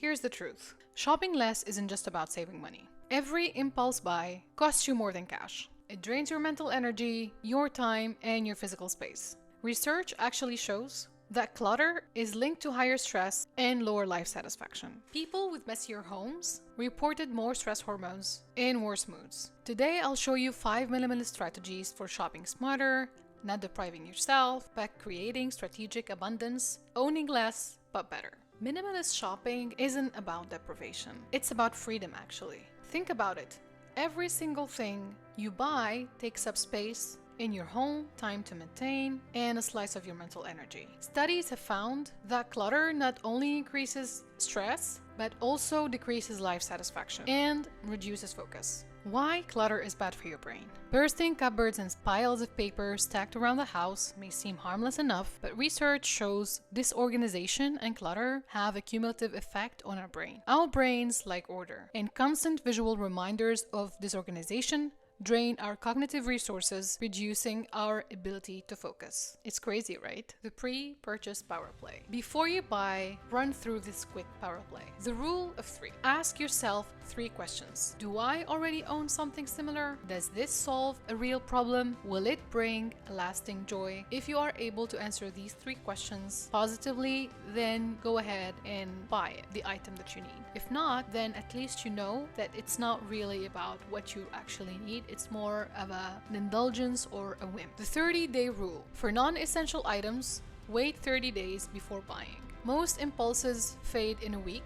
Here's the truth. Shopping less isn't just about saving money. Every impulse buy costs you more than cash. It drains your mental energy, your time, and your physical space. Research actually shows that clutter is linked to higher stress and lower life satisfaction. People with messier homes reported more stress hormones and worse moods. Today, I'll show you 5 minimalist strategies for shopping smarter, not depriving yourself, but creating strategic abundance, owning less, but better. Minimalist shopping isn't about deprivation. It's about freedom, actually. Think about it. Every single thing you buy takes up space in your home, time to maintain, and a slice of your mental energy. Studies have found that clutter not only increases stress, but also decreases life satisfaction and reduces focus. Why clutter is bad for your brain. Bursting cupboards and piles of paper stacked around the house may seem harmless enough, but research shows disorganization and clutter have a cumulative effect on our brain. Our brains like order, and constant visual reminders of disorganization drain our cognitive resources, reducing our ability to focus. It's crazy, right? The pre-purchase power play. Before you buy, run through this quick power play. The rule of 3. Ask yourself 3 questions. Do I already own something similar? Does this solve a real problem? Will it bring a lasting joy? If you are able to answer these 3 questions positively, then go ahead and buy it, the item that you need. If not, then at least you know that it's not really about what you actually need. It's more of an indulgence or a whim. The 30-day rule. For non-essential items, wait 30 days before buying. Most impulses fade in a week,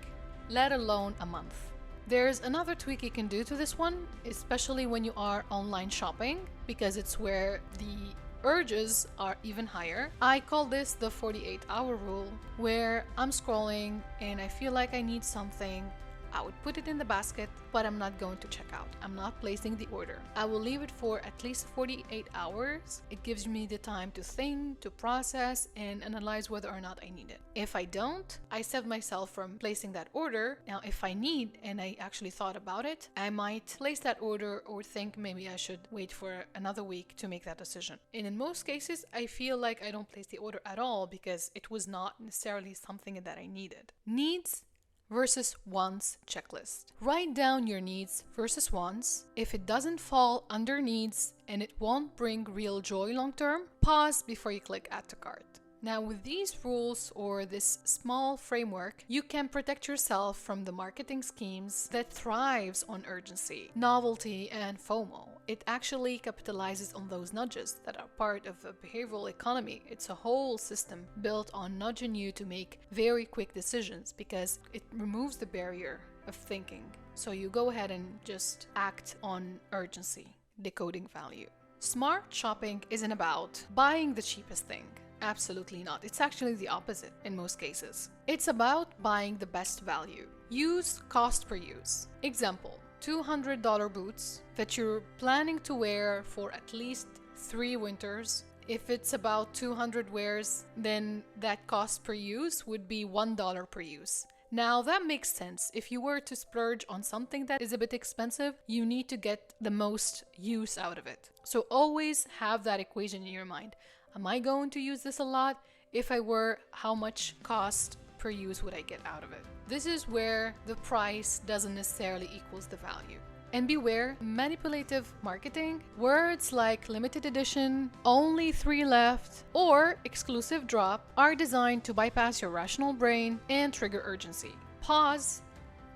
let alone a month. There's another tweak you can do to this one, especially when you are online shopping, because it's where the urges are even higher. I call this the 48-hour rule, where I'm scrolling and I feel like I need something. I would put it in the basket, but I'm not going to check out. I'm not placing the order. I will leave it for at least 48 hours. It gives me the time to think, to process, and analyze whether or not I need it. If I don't, I save myself from placing that order. Now, if I need and I actually thought about it, I might place that order or think maybe I should wait for another week to make that decision. And in most cases, I feel like I don't place the order at all because it was not necessarily something that I needed. Needs versus wants checklist. Write down your needs versus wants. If it doesn't fall under needs and it won't bring real joy long term, pause before you click add to cart. Now, with these rules or this small framework, you can protect yourself from the marketing schemes that thrives on urgency, novelty, and FOMO. It actually capitalizes on those nudges that are part of a behavioral economy. It's a whole system built on nudging you to make very quick decisions because it removes the barrier of thinking. So you go ahead and just act on urgency, decoding value. Smart shopping isn't about buying the cheapest thing. Absolutely not. It's actually the opposite in most cases. It's about buying the best value. Use cost per use. Example, $200 boots that you're planning to wear for at least 3 winters. If it's about 200 wears, then that cost per use would be $1 per use. Now that makes sense. If you were to splurge on something that is a bit expensive, you need to get the most use out of it. So always have that equation in your mind. Am I going to use this a lot? If I were, how much cost per use would I get out of it? This is where the price doesn't necessarily equals the value. And beware manipulative marketing. Words like limited edition, only 3 left, or exclusive drop are designed to bypass your rational brain and trigger urgency. Pause,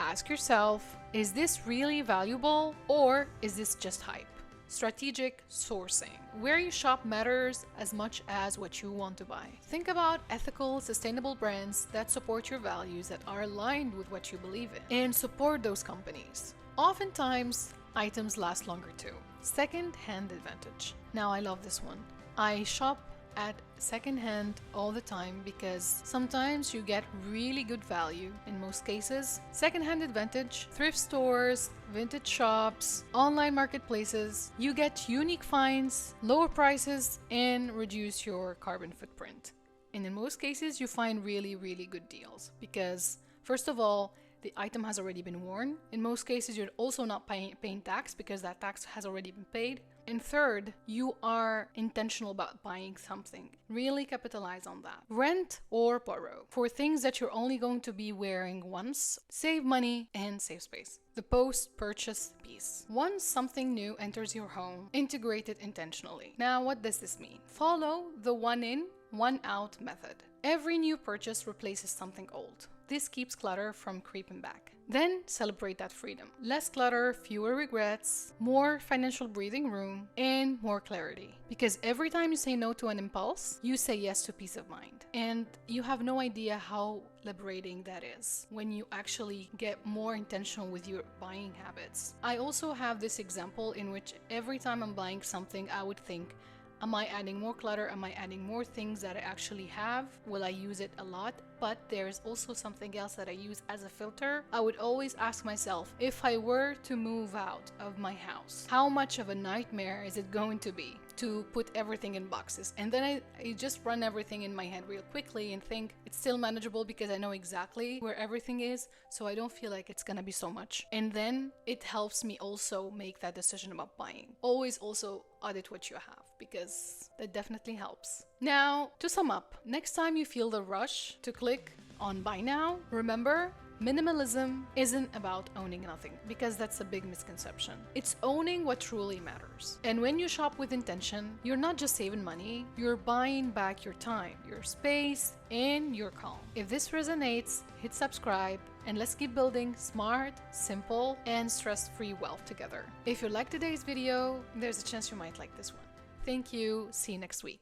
ask yourself, is this really valuable or is this just hype? Strategic sourcing. Where you shop matters as much as what you want to buy. Think about ethical, sustainable brands that support your values, that are aligned with what you believe in, and support those companies. Oftentimes, items last longer too. Second-hand advantage. Now, I love this one. I shop at second-hand all the time because sometimes you get really good value in most cases. Second-hand advantage, thrift stores, vintage shops, online marketplaces, you get unique finds, lower prices, and reduce your carbon footprint. And in most cases, you find really, really good deals because, first of all, the item has already been worn. In most cases, you're also not paying tax because that tax has already been paid. And third, you are intentional about buying something. Really capitalize on that. Rent or borrow for things that you're only going to be wearing once. Save money and save space. The post-purchase piece. Once something new enters your home, integrate it intentionally. Now, what does this mean? Follow the one in, one out method. Every new purchase replaces something old. This keeps clutter from creeping back. Then celebrate that freedom. Less clutter, fewer regrets, more financial breathing room, and more clarity. Because every time you say no to an impulse, you say yes to peace of mind. And you have no idea how liberating that is when you actually get more intentional with your buying habits. I also have this example in which every time I'm buying something, I would think, am I adding more clutter? Am I adding more things that I actually have? Will I use it a lot? But there's also something else that I use as a filter. I would always ask myself, if I were to move out of my house, how much of a nightmare is it going to be to put everything in boxes? And then I just run everything in my head real quickly and think it's still manageable because I know exactly where everything is, so I don't feel like it's gonna be so much. And then it helps me also make that decision about buying. Always also audit what you have, because that definitely helps. Now, to sum up, next time you feel the rush to click on buy now, remember, minimalism isn't about owning nothing, because that's a big misconception. It's owning what truly matters. And when you shop with intention, you're not just saving money, you're buying back your time, your space, and your calm. If this resonates, hit subscribe, and let's keep building smart, simple, and stress-free wealth together. If you liked today's video, there's a chance you might like this one. Thank you. See you next week.